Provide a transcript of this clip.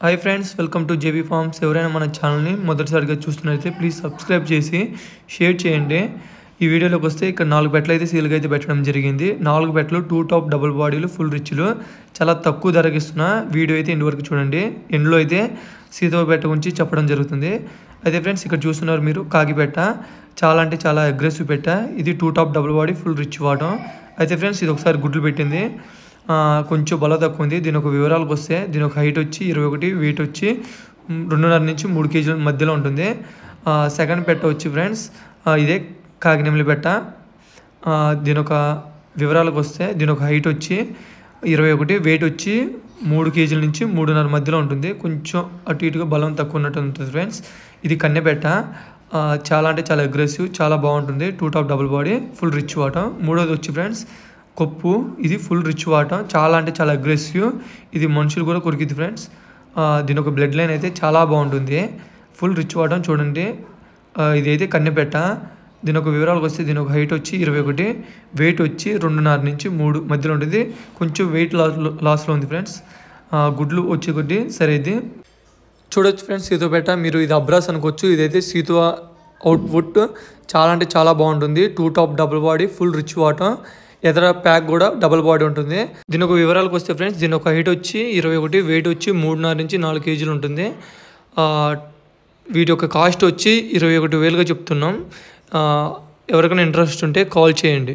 Hi friends, welcome to JB Farms. ఎవరైనా మన ఛానల్ని మొదటిసారిగా చూస్తున్నట్లయితే ప్లీజ్ సబ్స్క్రైబ్ చేసి షేర్ చేయండి. ఈ వీడియోలోకి వస్తే ఇక్కడ 4 బెట్లు అయితే సీల్గా అయితే పెట్టడం జరిగింది. 4 బెట్లు 2 టాప్ డబుల్ బాడీలు ఫుల్ రిచ్లు చాలా తక్కువ ధరకి ఇస్తున్న వీడియో అయితే ఇంటి వరకు చూడండి. ఎండ్లో అయితే సీతవ బెట్ట గురించి చెప్పడం జరుగుతుంది. అయితే ఫ్రెండ్స్ ఇక్కడ చూస్తున్నారు మీరు కాకిబెట్ట, చాలా అంటే చాలా అగ్రెసివ్ పెట్ట. ఇది 2 top double body full rich వాటం. అయితే ఫ్రెండ్స్ ఇది ఒకసారి గుడ్లు పెట్టింది, కొంచెం బలం తక్కువ ఉంది. దీని ఒక వివరాలకు వస్తే దీని ఒక హైట్ వచ్చి 21, వెయిట్ వచ్చి 2.5 నుంచి 3 కేజీల మధ్యలో ఉంటుంది. సెకండ్ పెట్ట వచ్చి ఫ్రెండ్స్ ఇదే కాకినెమిలి పెట్ట. దీని ఒక వివరాలకు వస్తే దీని ఒక హైట్ వచ్చి 21, వెయిట్ వచ్చి 3 కేజీల నుంచి 3.5 మధ్యలో ఉంటుంది. కొంచెం అటు ఇటుగా బలం తక్కువ ఉన్నట్టు ఉంటుంది ఫ్రెండ్స్. ఇది కన్నెపెట్ట, చాలా అంటే చాలా అగ్రెసివ్, చాలా బాగుంటుంది. 2 top double body full rich వాటం. మూడోది వచ్చి ఫ్రెండ్స్ కొప్పు, ఇది ఫుల్ రిచ్ వాటం, చాలా అంటే చాలా అగ్రెసివ్. ఇది మనుషులు కూడా కొరికిద్ది ఫ్రెండ్స్. దీని ఒక బ్లడ్ లైన్ అయితే చాలా బాగుంటుంది. ఫుల్ రిచ్ వాటం చూడండి. ఇదైతే కన్నెపెట్ట. దీని ఒక వివరాలకు వస్తే దీని ఒక హైట్ వచ్చి 21, వెయిట్ వచ్చి 2.5 నుంచి 3 మధ్యలో ఉంటుంది. కొంచెం వెయిట్ లాస్లో ఉంది ఫ్రెండ్స్. గుడ్లు వచ్చే కొద్ది సరే ఇది చూడొచ్చు ఫ్రెండ్స్. సీతువ పెట్ట మీరు ఇది అబ్రాస్ అనుకోవచ్చు. ఇదైతే సీతువ అవుట్పుట్ చాలా అంటే చాలా బాగుంటుంది. 2 top double body full rich వాటం. ఎదర ప్యాక్ కూడా డబుల్ బాడీ ఉంటుంది. దీని ఒక వివరాలకు వస్తే ఫ్రెండ్స్ దీని ఒక హైట్ వచ్చి 21, వెయిట్ వచ్చి 3.5 నుంచి 4 కేజీలు ఉంటుంది. వీటి యొక్క కాస్ట్ వచ్చి 21,000గా చెప్తున్నాం. ఎవరికైనా ఇంట్రెస్ట్ ఉంటే కాల్ చేయండి.